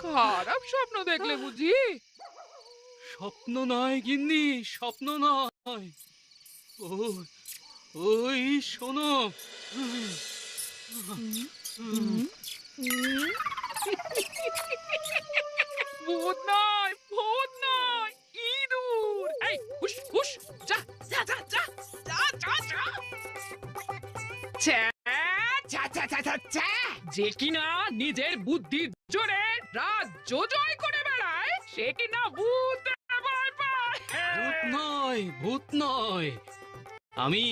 খারাপ স্বপ্ন দেখলে বুঝি? স্বপ্ন নয় গিন্নি, স্বপ্ন নয়। ওই শোনো। ভূত নয়, ভূত নয়, ইঁদুর। এই হুশ হুশ, যা যা যা যা যা যা যা। ছ্যা, ছ্যা, ছ্যা, ছ্যা, ছ্যা, ছ্যা। যে কিনা নিজের বুদ্ধির জোরে রাজ্য জয় করে বেড়ায়, সে কিনা ভূত ভয় পায়। ভূত নয়, ভূত নয়। আমি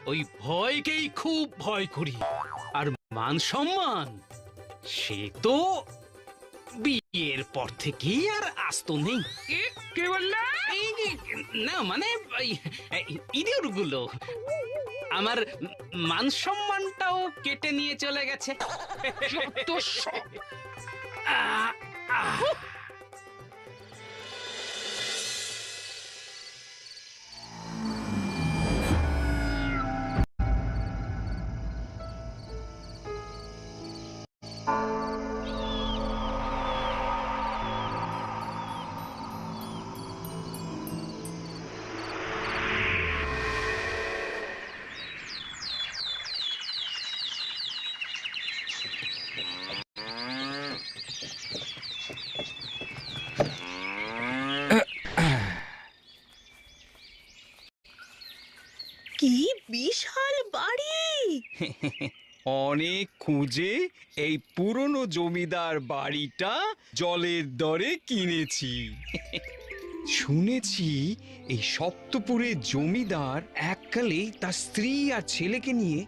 ওই ভয়কেই খুব ভয় করি। আর মান সম্মান সে তো বিয়ের পর থেকেই আর আস্ত নেই। কে বললে? এই না মানে ইঁদুরগুলো আমার মান সম্মানটাও কেটে নিয়ে চলে গেছে। যত সব। আহ, আহ। কি বিশাল বাড়ি! অনেক খুঁজে এই পুরনো জমিদার বাড়িটা জলের দরে কিনেছি। শুনেছি এই সপ্তপুরের জমিদার এককালেই তার স্ত্রী আর ছেলেকে নিয়ে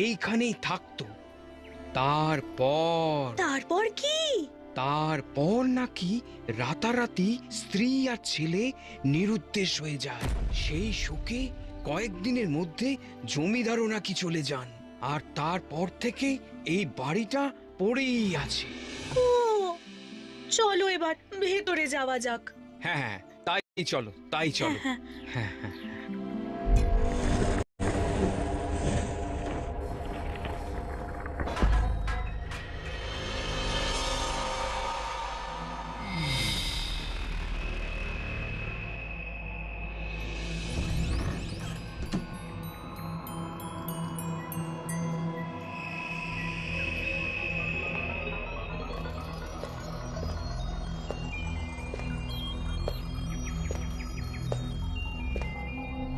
এইখানেই থাকতো। তারপর কি? তারপর নাকি রাতারাতি স্ত্রী আর ছেলে নিরুদ্দেশ হয়ে যায়। সেই শোকে কয়েকদিনের মধ্যে জমিদারও নাকি চলে যান। আর তারপর থেকে এই বাড়িটা পড়েই আছে। ও, চলো এবার ভেতরে যাওয়া যাক। হ্যাঁ, তাই চলো, তাই চলো। হ্যাঁ, হ্যাঁ হ্যাঁ।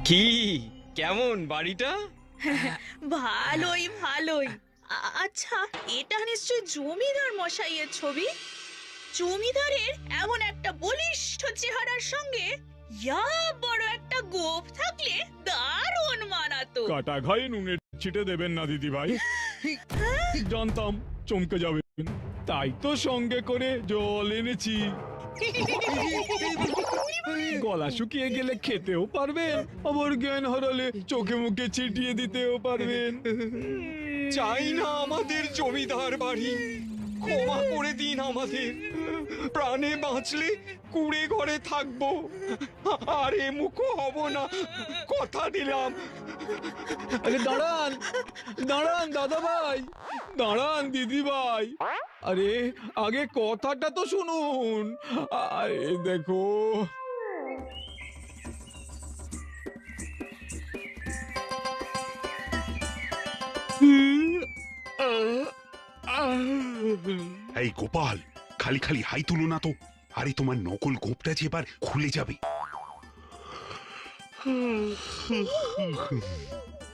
কি কেমন বাড়িটা? ভালোই ভালোই। আচ্ছা, এটা নিশ্চয় জমিদার মশাইয়ের ছবি। জমিদারের এমন একটা বলিষ্ঠ চেহারার সঙ্গে ইয়া বড় একটা গোঁফ থাকলে দারুণ মানাতো। কাটা ঘায়ে নুনের ছিটে দেবেন না দিদি ভাই। জানতাম চমকে যাবেন, তাই তো সঙ্গে করে জল এনেছি। গলা শুকিয়ে গেলে খেতেও পারবেন, আবার জ্ঞান হারালে চোখে মুখে ছিটিয়ে দিতেও পারবেন। চাই না আমাদের জমিদার বাড়ি, ক্ষমা করে দিন আমাদের। প্রাণে বাঁচলে কুড়ে ঘরে থাকবো, আর এ মুখো হব না, কথা দিলাম। আরে দাঁড়ান দাঁড়ান দাদা ভাই, দাঁড়ান দিদি ভাই, আরে আগে কথাটা তো শুনুন। আরে দেখো, এই গোপাল, খালি খালি হাই তুলো না তো। আরে তোমার নকল গোপটা যে এবার খুলে যাবে।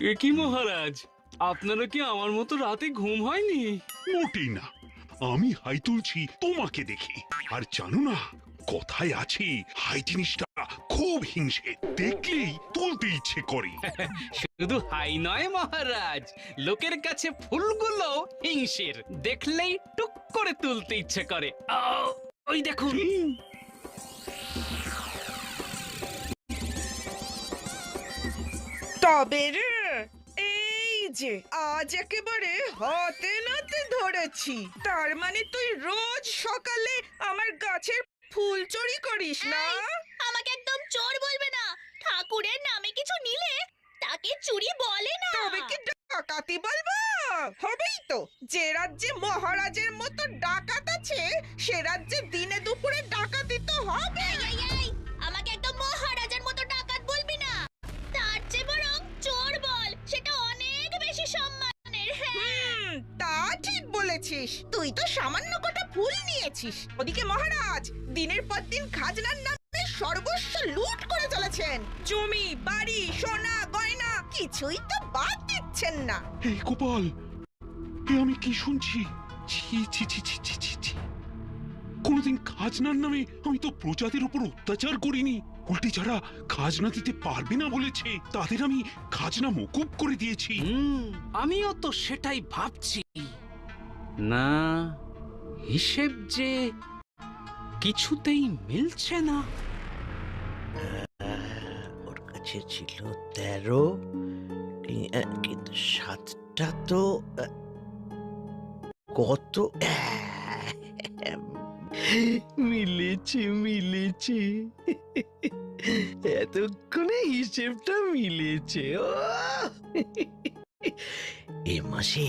এ কি মহারাজ, আপনারও কি আমার মতো রাতে ঘুম হয়নি? মোটেই না, আমি হাই তুলছি তোমাকে দেখে। আর জানো না, কথায় আছে হাই জিনিসটা খুব হিংসে, দেখলেই তুলতে ইচ্ছে করে। শুধু হাই নয় মহারাজ, লোকের কাছে ফুলগুলো হিংসের, দেখলেই টুক করে তুলতে ইচ্ছে করে। ওই দেখুন। তবে রে, এই যে আজ একেবারে হাতে নাতে ধরেছি। তার মানে তুই রোজ সকালে আমার গাছের ফুল চুরি করিস না? আমাকে একদম চোর বলবে না। ঠাকুরের নামে কিছু নিলে তাকে চুরি বলে না। তবে কি ডাকাতি বলবো? হবেই তো। যে রাজ্যে মহারাজের মতো ডাকাত আছে, সে রাজ্যে দিনে দুপুরে ডাকাতি তো হবে। এই, আমাকে একদম মহারাজার মতো ডাকাত বলবি না। তার চেয়ে বরং চোর বল, সেটা অনেক বেশি সম্মানের। হ্যাঁ, তা ঠিক বলেছিস। তুই তো সামান্য কটা ফুল নিয়েছিস, ওদিকে মহারাজ দিনের পর দিন খাজনার নামে সর্বস্ব লুট করে চলেছেন। জমি, বাড়ি, সোনা, গয়না কিছুই তো বাদ দিচ্ছেন না। এই গোপাল, এ আমি কি শুনছি? ছি ছি ছি ছি ছি ছি ছি। কোনোদিন খাজনার নামে আমি তো প্রজাদের উপর অত্যাচার করিনি। উল্টে যারা খাজনা দিতে পারবে না বলেছে তাদের আমি খাজনা মকুব করে দিয়েছি। আমিও তো সেটাই ভাবছি। না, হিসেব যে কিছুতেই মিলছে না। ওর কাছে ছিল 13, কিন্তু 7টা তো কত মিলেছে। এতক্ষণে হিসেবটা মিলেছে। এ মাসে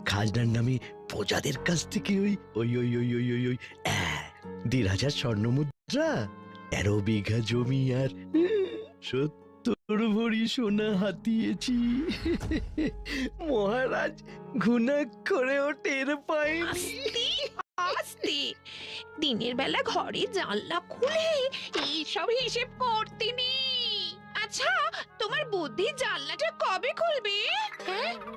খাজনার নামে প্রজাদের কাছ থেকে ওই 1,500 স্বর্ণ মুদ্রা, 13 বিঘা জমি আর 70 ভরি সোনা হাতিয়েছি। মহারাজ ঘুণাক্ষরেও টের পায়নি। আস্তে দিনের বেলা ঘরে জানলা খুলে এইসব হিসেব করতে নেই। আচ্ছা, তোমার বুদ্ধি জানলাটা কবে খুলবে?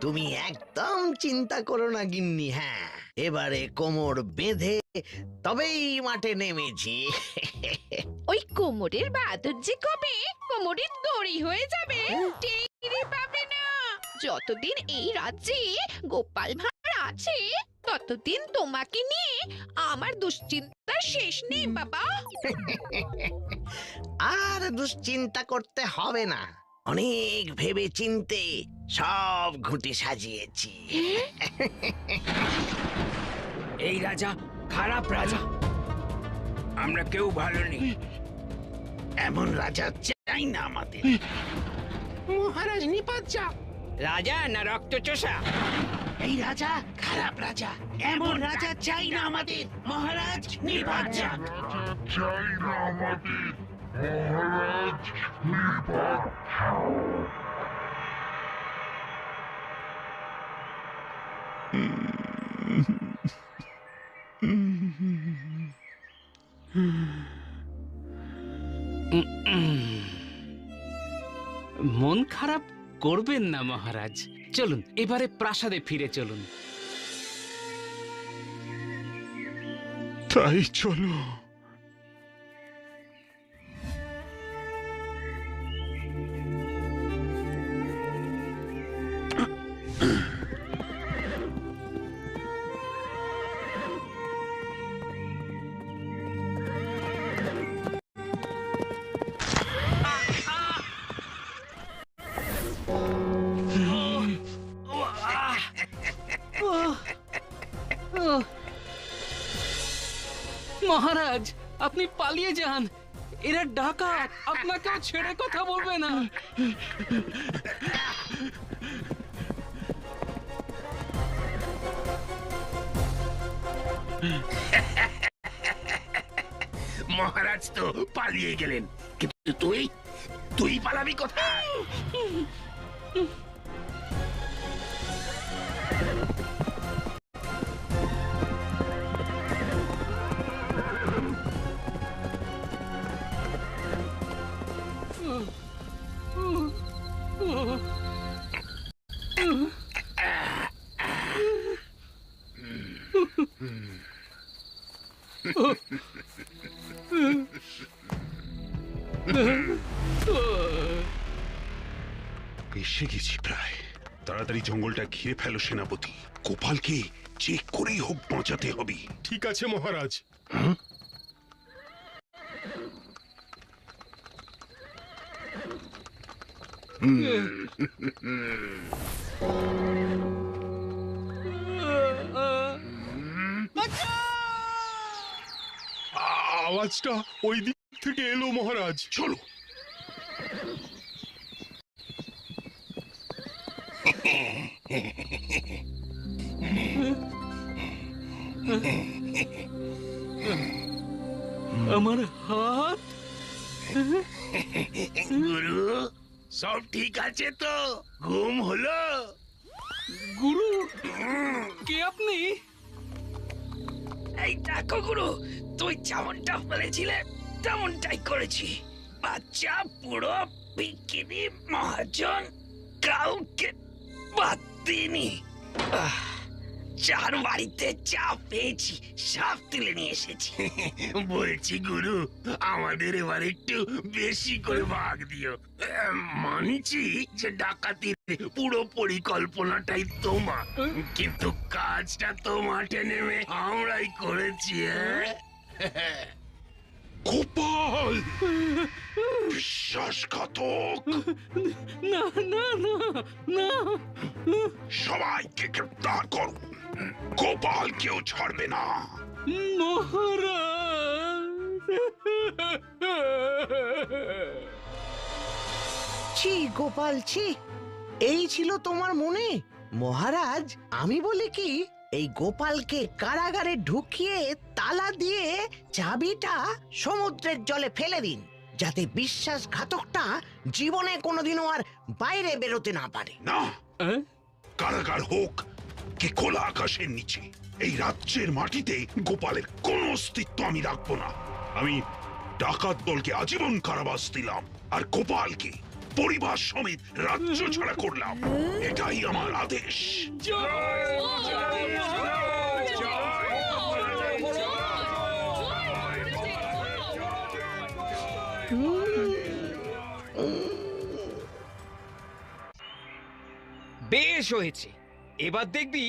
তুমি একদম চিন্তা করো না গিন্নি। হ্যাঁ, এবারে কোমর বেঁধে তবেই মাঠে নেমেছি। ওই কোমরের বাদর যে কবে কোমরের দড়ি হয়ে যাবে টেরই পাবে না। যতদিন এই রাজ্যে গোপাল ভাঁড় আছে ততদিন তোমাকে নিয়ে আমার দুশ্চিন্তার শেষ নেই বাবা। আর দুশ্চিন্তা করতে হবে না। অনেক ভেবে চিনতে সব ঘুঁটে সাজিয়েছি। এই রাজা খারাপ রাজা, আমরা কেউ ভালো নেই। এমন রাজা চাই না আমাদের। মহারাজ নিপাচ্চা। রাজা না রক্তচোষা? এই রাজা খারাপ রাজা। এমন রাজা চাই না আমাদের। মহারাজ নির্বাচন। মন খারাপ করবেন না মহারাজ। চলুন এবারে প্রাসাদে ফিরে চলুন। তাই চলো। মহারাজ, আপনি পালিয়ে যান। এরা ডাকাত, আপনাকেও ছেড়ে কথা বলবে না। মহারাজ তো পালিয়ে গেলেন, কিন্তু তুই পালাবি কোথায়? এসে গেছি প্রায়। তাড়াতাড়ি জঙ্গলটা ঘিরে ফেলো সেনাপতি। গোপালকে যে করেই হোক বাঁচাতে হবে। ঠিক আছে মহারাজ। আওয়াজটা ওই দিক থেকে এলো মহারাজ। চলো। আমার হাত গুরু সব ঠিক আছে তো? ঘুম হলো? গুরু কে আপনি? এই দেখো গুরু, তুই যেমনটা বলেছিলে তেমনটাই করেছি। বাচ্চা পুরো বিকিনি মহাজন কাউকে বাদ দিইনি। যার বাড়িতে যা পেয়েছি সব তুলে নিয়ে এসেছি। বলছি গুরু, আমাদের এবার একটু বেশি করে ভাগ দিও। মানছি যে ডাকাতির পুরো পরিকল্পনাটাই তোমার, কিন্তু কাজটা তো মাঠে নেমে আমরাই করেছি। গোপাল বিশ্বাসঘাতক! না না না না, সবাইকে গ্রেপ্তার করো, গোপাল কেউ ছাড়বে না। মহারাজ। ছি গোপাল ছি, এই ছিল তোমার মনে? মহারাজ, আমি বলি কি, এই গোপালকে কারাগারে ঢুকিয়ে তালা দিয়ে চাবিটা সমুদ্রের জলে ফেলে দিন, যাতে বিশ্বাসঘাতকটা জীবনে কোনোদিনও আর বাইরে বেরোতে না পারে। না, কারাগার হোক কি খোলা আকাশের নিচে, এই রাজ্যের মাটিতে গোপালের কোনো অস্তিত্ব আমি রাখবো না। আমি ডাকাত দলকে আজীবন কারাবাস দিলাম, আর গোপালকে পরিবার সমেত রাজ্য ছাড়া করলাম। এটাই আমার আদেশ। বেশ হয়েছে, এবার দেখবি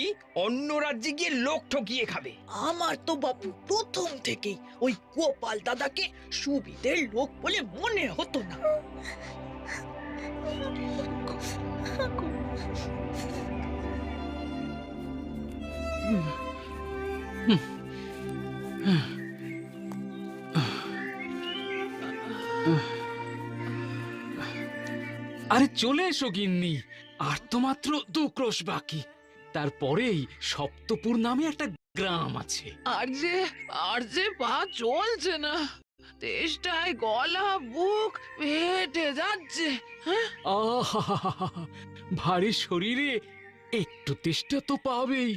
অন্য রাজ্যে গিয়ে লোক ঠকিয়ে খাবে। আমার তো বাপু প্রথম থেকেই ওই গোপাল দাদাকে সুবিধের লোক বলে মনে হতো না। আরে চলে এসো গিন্নি, আর তো মাত্র 2 ক্রোশ বাকি। তারপরেই সপ্তপুর নামে একটা গ্রাম আছে। আর যে পা চলছে না, তেষ্টায় গলা বুক ফেটে যাচ্ছে। আহা, ভারী শরীরে একটু তেষ্টা তো পাবেই।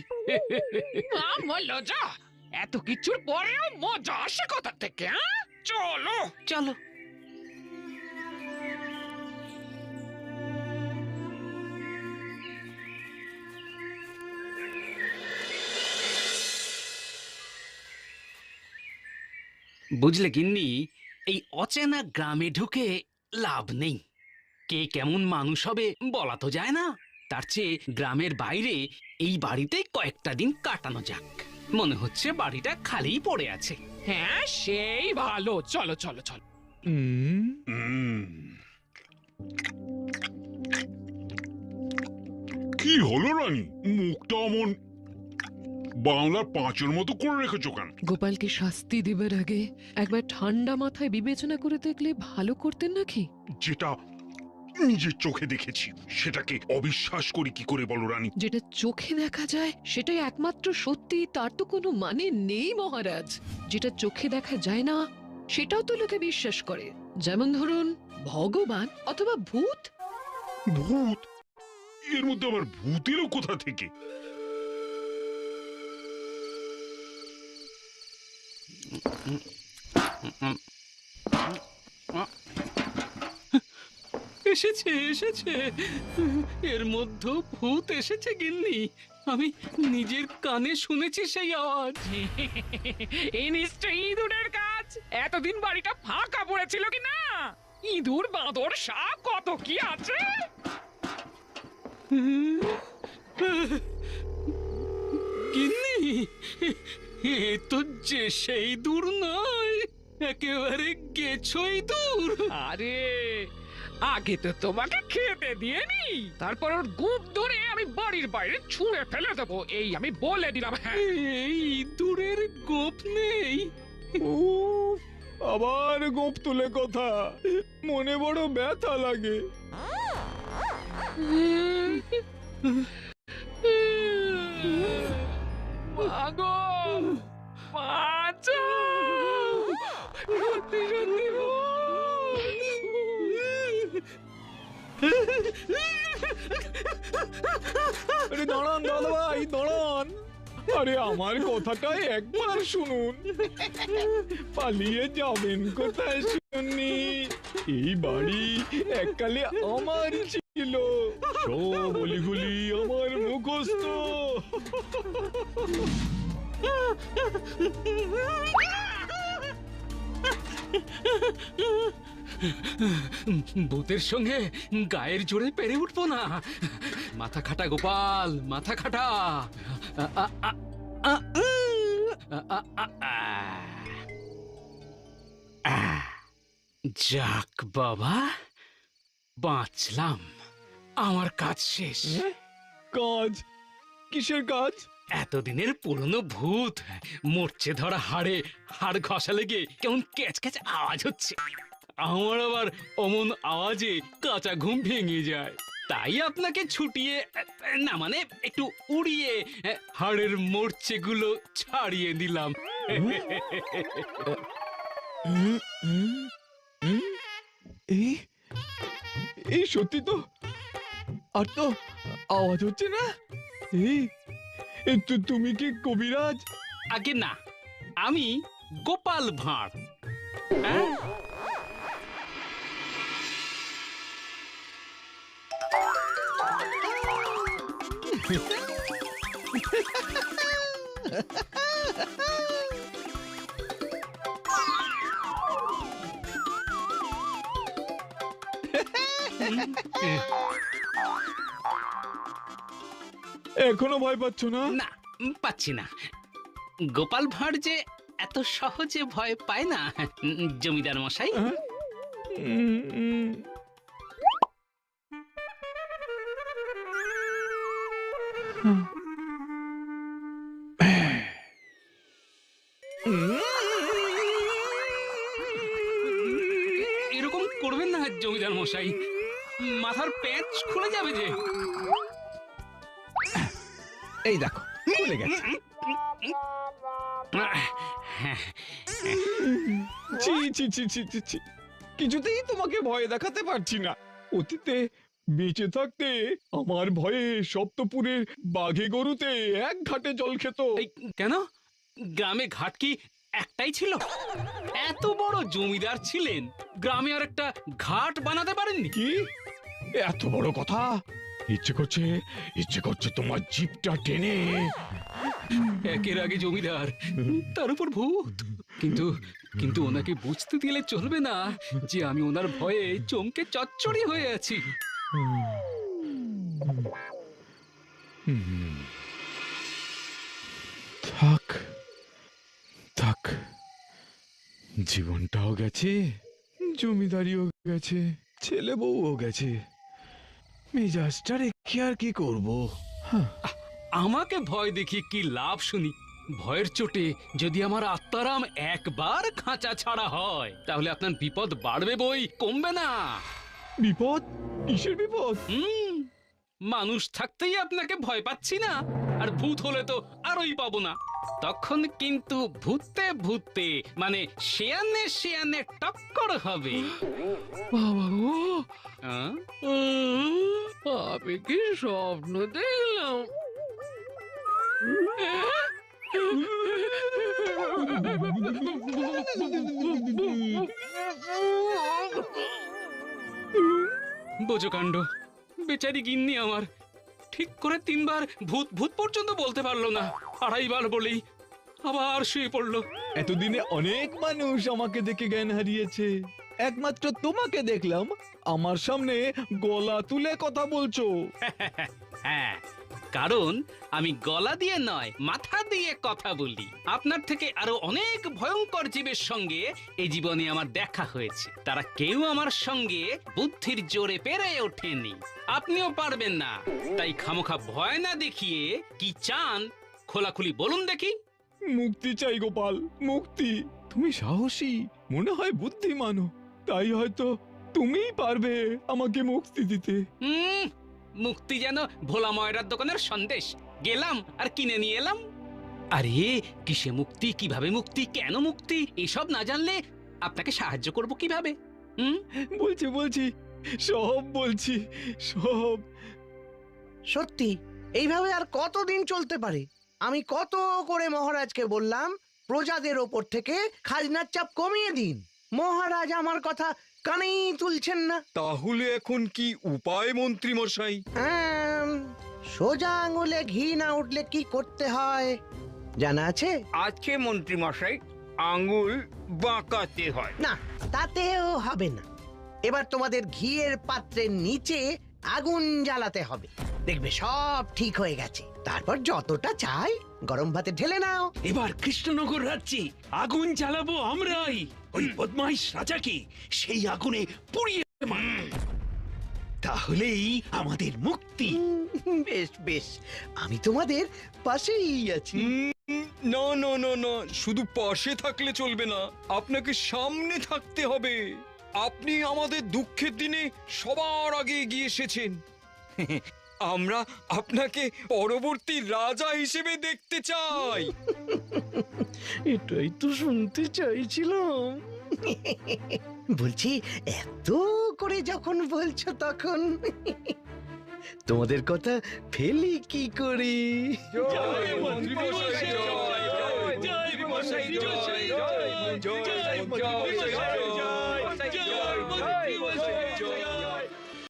মজা, এত কিছুর পরেও মজা আসে কোথা থেকে? চলো চলো। বুঝলে গিন্নি, এই অচেনা গ্রামে ঢুকে লাভ নেই। কে কেমন মানুষ হবে বলা তো যায় না। তার চেয়ে গ্রামের বাইরে এই বাড়িতে কয়েকটা দিন কাটানো যাক। মনে হচ্ছে বাড়িটা খালিই পড়ে আছে। হ্যাঁ, সেই ভালো। চলো চলো চলো। কি হলো রানী, মুখটা অমন বাংলার পাঁচের মতো করে রেখেছো কেন? গোপালকে শাস্তি দেবার আগে একবার ঠান্ডা মাথায় বিবেচনা করে দেখলে ভালো করতেন নাকি? যেটা নিজের চোখে দেখেছি সেটাকে অবিশ্বাস করি কি করে বলো রানী? যেটা চোখে দেখা যায় সেটাই একমাত্র সত্যি, তার তো কোনো মানে নেই মহারাজ। যেটা চোখে দেখা যায় না সেটাও তো লোকে বিশ্বাস করে, যেমন ধরুন ভগবান অথবা ভূত। ভূত? এর মধ্যে আবার ভূত এলো কোথা থেকে? এসেছে এসেছে, এর মধ্যে ভূত এসেছে গিন্নি। আমি নিজের কানে শুনেছি সেই আওয়াজ। এই নিশ্চয়ই ইঁদুরের কাজ। এতদিন বাড়িটা ফাঁকা পড়েছিল কি না? ইঁদুর, বাঁদর, সাপ কত কি আছে। গিন্নি, এ তো যে সেই দূর নয়, একেবারে গেছই দূর। আরে আগে তো তোমাকে খেতে দিয়ে নি, তারপর ওর গোপ ধরে আমি বাড়ির বাইরে ছুঁড়ে ফেলে দেবো, এই আমি বলে দিলাম। হ্যাঁ, এই ইঁদুরের গোপ নেই। উফ, আবার গোপ তুলে কথা, মনে বড় ব্যথা লাগে। মাগো, বাঁচাও! সত্যি সত্যি আরে দাঁড়ান দাদা ভাই, দাঁড়ান। আরে আমার কথাটা একবার শুনুন। পালিয়ে যাবেন কোথায় শুনি? এই বাড়ি এককালে আমার ছিল, সব অলিগুলি আমার মুখস্থ। ভূতের সঙ্গে গায়ের জোরে পেরে উঠবো না। মাথা খাটা গোপাল, মাথা খাটা। আ, আ, আ, আ, আ, আ, আ, আ। যাক বাবা, বাঁচলাম। আমার কাজ শেষ। কাজ? কিসের কাজ? এতদিনের পুরনো ভূত মরচে ধরা হাড়ে হাড় ঘষা লেগে কেমন ক্যাচ ক্যাচ আওয়াজ হচ্ছে। আমার আবার অমন আওয়াজে কাঁচা ঘুম ভেঙে যায়। তাই আপনাকে ছুটিয়ে, না মানে একটু উড়িয়ে হাড়ের মরচেগুলো ছাড়িয়ে দিলাম। এই এই সত্যি তো, আর তো আওয়াজ হচ্ছে না। এই তুমি কি কবিরাজ? আগে না, আমি গোপাল ভাঁড়। হ্যাঁ? এখনো ভয় পাচ্ছ না? না, পাচ্ছি না। গোপাল ভাঁড় যে এত সহজে ভয় পায় না জমিদার মশাই। এরকম করবেন না জমিদার মশাই, মাথার পেঁচ খুলে যাবে যে। এই দেখো, খুলে গেছে। ছি ছি ছি ছি ছি ছি, কিছুতেই তোমাকে ভয় দেখাতে পারছি না। অতীতে বেঁচে থাকতে আমার ভয়ে সপ্তপুরের বাঘে গরুতে এক ঘাটে জল খেত। এই কেন? গ্রামে ঘাট কি একটাই ছিল? এত বড় জমিদার ছিলেন, গ্রামে আর একটা ঘাট বানাতে পারেননি? কি এত বড় কথা? ইচ্ছে করছে তোমার জিপটা টেনে। একের আগে জমিদার, তার উপর ভূত। কিন্তু কিন্তু ওনাকে বুঝতে দিলে চলবে না যে আমি ওনার ভয়ে চমকে চচ্চড়ি হয়ে আছি। থাক থাক, জীবনটাও গেছে, জমিদারিও গেছে, ছেলে বউও গেছে, মেজাজটা রেখে আর কি করব? আমাকে ভয় দেখিয়ে কি লাভ শুনি? ভয়ের চোটে যদি আমার আত্মারাম একবার খাঁচা ছাড়া হয়, তাহলে আপনার বিপদ বাড়বে বই, কমবে না। বিপদ? কিসের বিপদ? মানুষ থাকতেই আপনাকে ভয় পাচ্ছি না, আর ভূত হলে তো আরোই পাবো না। তখন কিন্তু ভূতে ভূতে মানে শেয়ানে শেয়ানে টক্কর হবে। বাবা গো, আহ? আমি কি স্বপ্ন দেখলাম? বোঝো কাণ্ড, বেচারি গিন্নি আমার ঠিক করে 3 বার ভূত ভূত পর্যন্ত বলতে পারলো না, 2.5 বার বলেই আবার শুয়ে পড়লো। এতদিনে অনেক মানুষ আমাকে দেখে জ্ঞান হারিয়েছে, একমাত্র তোমাকে দেখলাম আমার সামনে গলা তুলে কথা বলছো। হ্যাঁ, কারণ আমি গলা দিয়ে নয় মাথা দিয়ে কথা বলি। আপনার থেকে আরো অনেক ভয়ঙ্কর জীবের সঙ্গে এই জীবনে আমার দেখা হয়েছে, তারা কেউ আমার সঙ্গে বুদ্ধির জোরে পেরে ওঠেনি। আপনিও পারবেন না, তাই খামোখা ভয় না দেখিয়ে কি চান খোলাখুলি বলুন দেখি। মুক্তি চাই গোপাল, মুক্তি। তুমি সাহসী, মনে হয় বুদ্ধিমানও, তাই হয়তো তুমিই পারবে আমাকে মুক্তি দিতে। মুক্তি যেন ভোলা ময়রার দোকানের সন্দেশ, গেলাম আর কিনে নিয়ে এলাম। আরে কিসে মুক্তি, কিভাবে মুক্তি, কেন মুক্তি এসব না জানলে আপনাকে সাহায্য করব কিভাবে? বলছি সব বলছি, সব। সত্যি এইভাবে আর কতদিন চলতে পারে? আমি কত করে মহারাজকে বললাম প্রজাদের ওপর থেকে খাজনার চাপ কমিয়ে দিন, মহারাজ আমার কথা কানেই তুলছেন না। তাহলে এখন কি উপায় মন্ত্রী মশাই? সোজা আঙুলে ঘি না উঠলে কি করতে হয় জানা আছে? আছে মন্ত্রী মশাই, আঙ্গুল বাঁকাতে হয়। না, তাতেও হবে না। এবার তোমাদের ঘিয়ের পাত্রের নিচে আগুন জ্বালাতে হবে, দেখবে সব ঠিক হয়ে গেছে। তারপর যতটা চাই গরম ভাতে ঢেলে নাও। এবার কৃষ্ণনগর রাজ্যে আগুন জ্বালাবো আমরাই, ওই বদমাইশ রাজাকে সেই আগুনে পুড়িয়ে মারব। তাহলেই আমাদের মুক্তি। বেশ বেশ, আমি তোমাদের পাশেই আছি। না না না না, শুধু পাশে থাকলে চলবে না, আপনাকে সামনে থাকতে হবে। আপনি আমাদের দুঃখের দিনে সবার আগে এগিয়ে এসেছেন। আমরা আপনাকে পরবর্তী রাজা হিসেবে দেখতে চাই। এটাই তো শুনতে চাইছিলাম। বলছি, এত করে যখন বলছো তখন তোমাদের কথা ফেলি কি করে? জয় মন্ত্রী মশাই, জয় জয় মন্ত্রী মশাই, জয় জয় জয় জয় জয়।